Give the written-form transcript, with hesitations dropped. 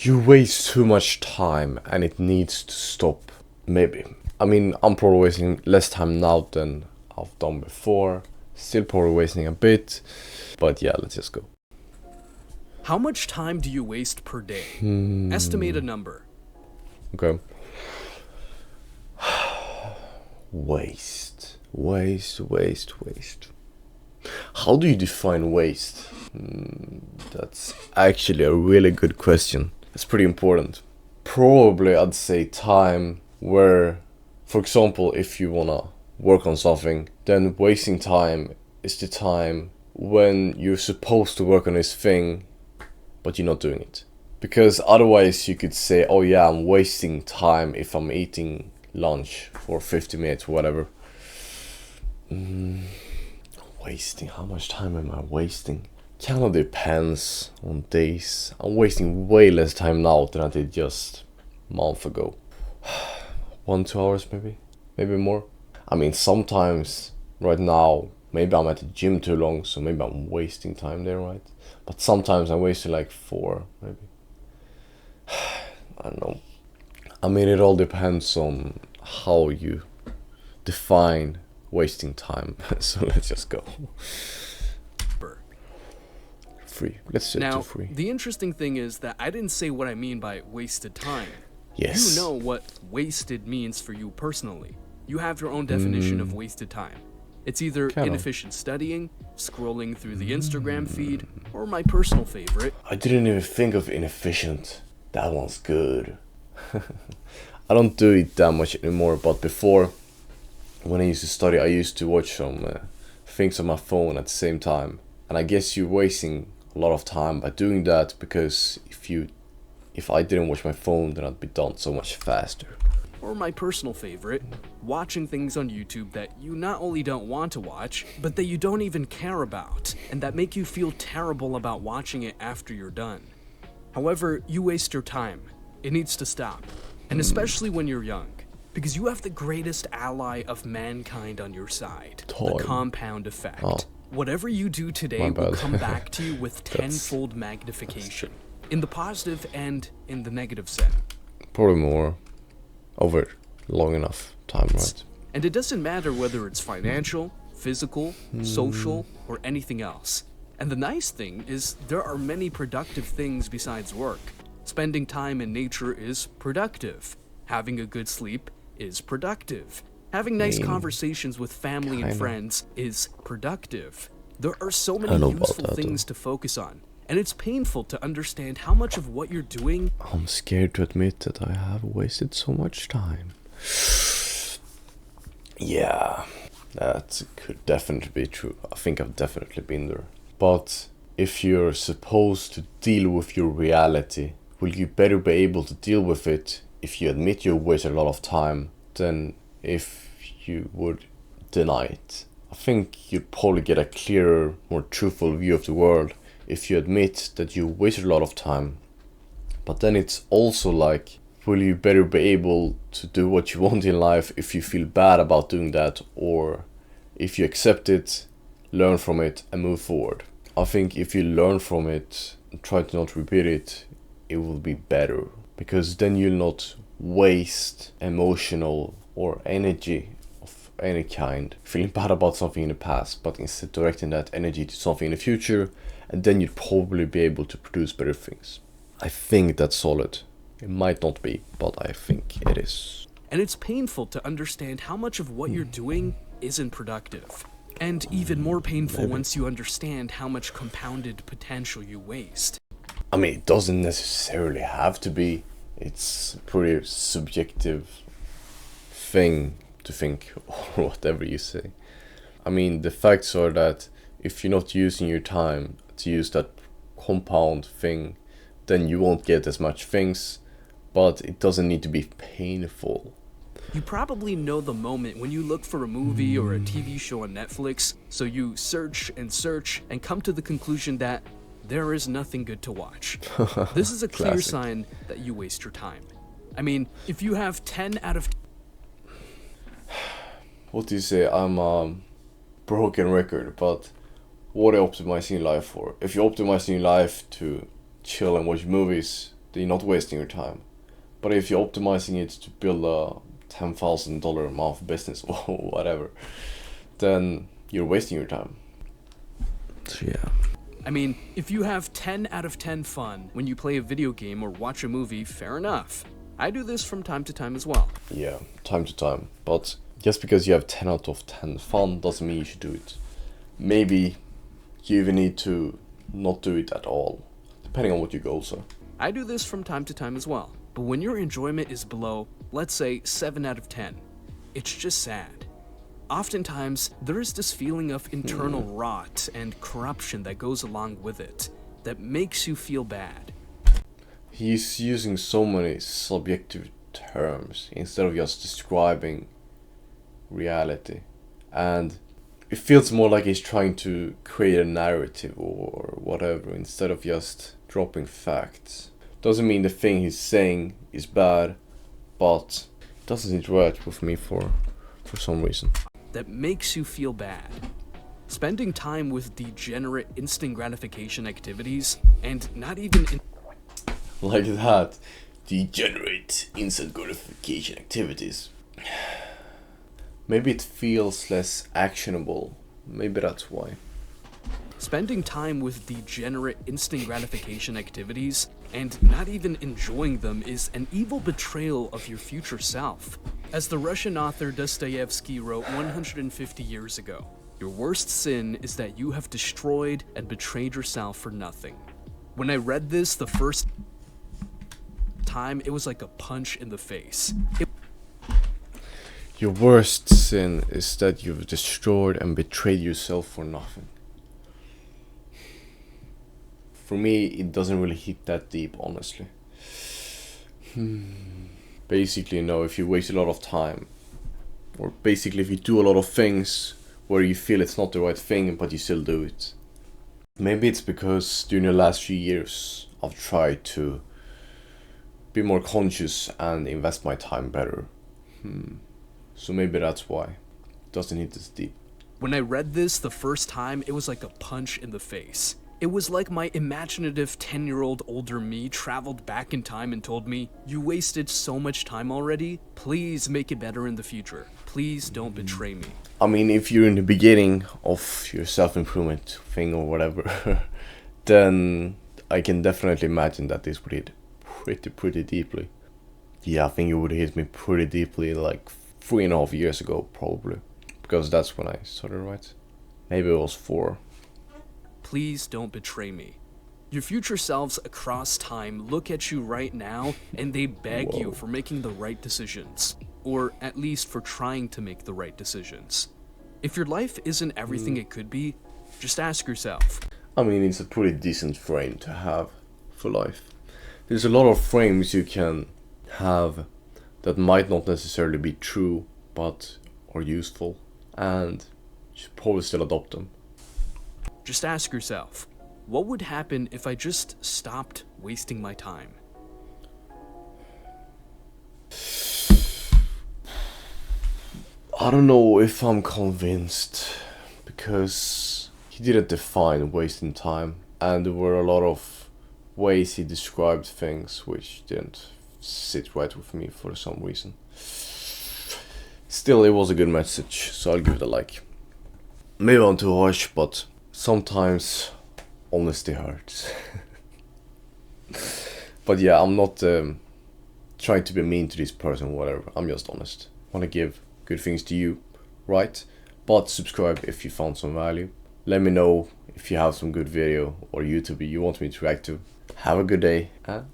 You waste too much time and it needs to stop. Maybe. I mean, I'm probably wasting less time now than I've done before. Still probably wasting a bit. But yeah, let's just go. How much time do you waste per day? Estimate a number. Okay. Waste. Waste. How do you define waste? That's actually a really good question. It's pretty important. Probably I'd say time where, for example, if you wanna work on something, then wasting time is the time when you're supposed to work on this thing, but you're not doing it. Because otherwise you could say, oh yeah, I'm wasting time if I'm eating lunch for 50 minutes or whatever. Wasting, how much time am I wasting? Kind of depends on days. I'm wasting way less time now than I did just a month ago. 1-2 hours maybe more. I mean, sometimes right now maybe I'm at the gym too long, so maybe I'm wasting time there, right? But sometimes I'm wasting like 4 maybe. I don't know. I mean, it all depends on how you define wasting time. So let's just go. Free. Let's set Now, to free. the interesting thing is that I didn't say what I mean by wasted time. Yes. You know what wasted means for you personally. You have your own definition of wasted time. It's either Kinda. inefficient studying, scrolling through the Instagram feed, or my personal favorite, I didn't even think of inefficient. That one's good. I don't do it that much anymore, but before, when I used to study, I used to watch some things on my phone at the same time. And I guess you're wasting a lot of time by doing that, because if I didn't watch my phone, then I'd be done so much faster. or my personal favorite, watching things on YouTube that you not only don't want to watch, but that you don't even care about, and that make you feel terrible about watching it after you're done. However, you waste your time. It needs to stop. And especially when you're young, because you have the greatest ally of mankind on your side, the Time. compound effect. Oh. Whatever you do today My will bad. come back to you with tenfold magnification, in the positive and in the negative sense. Probably more. Over long enough time, right? And it doesn't matter whether it's financial, physical, social, or anything else. And the nice thing is there are many productive things besides work. Spending time in nature is productive. Having a good sleep is productive. Having nice conversations with family and kinda. friends is productive. There are so I many know about useful that, things to focus on. And it's painful to understand how much of what you're doing I'm scared to admit that I have wasted so much time. Yeah, that could definitely be true. I think I've definitely been there. But if you're supposed to deal with your reality, will you better be able to deal with it if you admit you wasted a lot of time than if you would deny it? I think you'd probably get a clearer, more truthful view of the world if you admit that you wasted a lot of time. But then it's also like, will you better be able to do what you want in life if you feel bad about doing that, or if you accept it, learn from it, and move forward? I think if you learn from it and try to not repeat it, it will be better. Because then you'll not waste emotional or energy of any kind feeling bad about something in the past, but instead directing that energy to something in the future, and then you'd probably be able to produce better things. I think that's solid. It might not be, but I think it is. And it's painful to understand how much of what you're doing isn't productive. And even more painful once you understand how much compounded potential you waste. I mean, it doesn't necessarily have to be. It's a pretty subjective thing to think, or whatever you say. I mean, the facts are that if you're not using your time to use that compound thing, then you won't get as much things, but it doesn't need to be painful. You probably know the moment when you look for a movie or a TV show on Netflix, so you search and come to the conclusion that there is nothing good to watch. This is a clear Classic. sign that you waste your time. I mean, if you have 10 out of What do you say? I'm a broken record, but what are you optimizing your life for? If you're optimizing your life to chill and watch movies, then you're not wasting your time. But if you're optimizing it to build a $10,000 a month business or whatever, then you're wasting your time. So yeah. I mean, if you have 10 out of 10 fun when you play a video game or watch a movie, fair enough. I do this from time to time as well. Yeah, time to time. But just because you have 10 out of 10 fun doesn't mean you should do it. Maybe you even need to not do it at all, depending on what your goals are. I do this from time to time as well. But when your enjoyment is below, let's say 7 out of 10, it's just sad. Oftentimes, there is this feeling of internal rot and corruption that goes along with it, that makes you feel bad. He's using so many subjective terms instead of just describing reality. And it feels more like he's trying to create a narrative or whatever instead of just dropping facts. Doesn't mean the thing he's saying is bad, but it doesn't interact with me for some reason. That makes you feel bad. Spending time with degenerate instant gratification activities and not even Like that. Degenerate instant gratification activities. Maybe it feels less actionable. Maybe that's why. Spending time with degenerate instant gratification activities and not even enjoying them is an evil betrayal of your future self. As the Russian author Dostoevsky wrote 150 years ago, your worst sin is that you have destroyed and betrayed yourself for nothing. When I read this the first time, it was like a punch in the face. Your worst sin is that you've destroyed and betrayed yourself for nothing. For me, it doesn't really hit that deep, honestly. Basically, no, if you waste a lot of time, or basically if you do a lot of things where you feel it's not the right thing, but you still do it. Maybe it's because during the last few years, I've tried to be more conscious and invest my time better. So maybe that's why it doesn't hit this deep. When I read this the first time, it was like a punch in the face. It was like my imaginative 10-year-old older me traveled back in time and told me, "You wasted so much time already. Please make it better in the future. Please don't betray me." I mean, if you're in the beginning of your self-improvement thing or whatever, then I can definitely imagine that this would hit pretty deeply. Yeah, I think it would hit me pretty deeply like 3.5 years ago, probably. Because that's when I started, right? Maybe it was 4. Please don't betray me. Your future selves across time look at you right now and they beg you for making the right decisions. Or at least for trying to make the right decisions. If your life isn't everything it could be, just ask yourself. I mean, it's a pretty decent frame to have for life. There's a lot of frames you can have that might not necessarily be true, but are useful, and you should probably still adopt them. Just ask yourself, what would happen if I just stopped wasting my time? I don't know if I'm convinced, because he didn't define wasting time, and there were a lot of ways he described things which didn't sit right with me for some reason. Still, it was a good message, so I'll give it a like. Maybe I'm too harsh, but sometimes honesty hurts. But yeah, I'm not trying to be mean to this person or whatever. I'm just honest. I want to give good things to you, right? But subscribe if you found some value. Let me know if you have some good video or YouTube you want me to react to. Have a good day and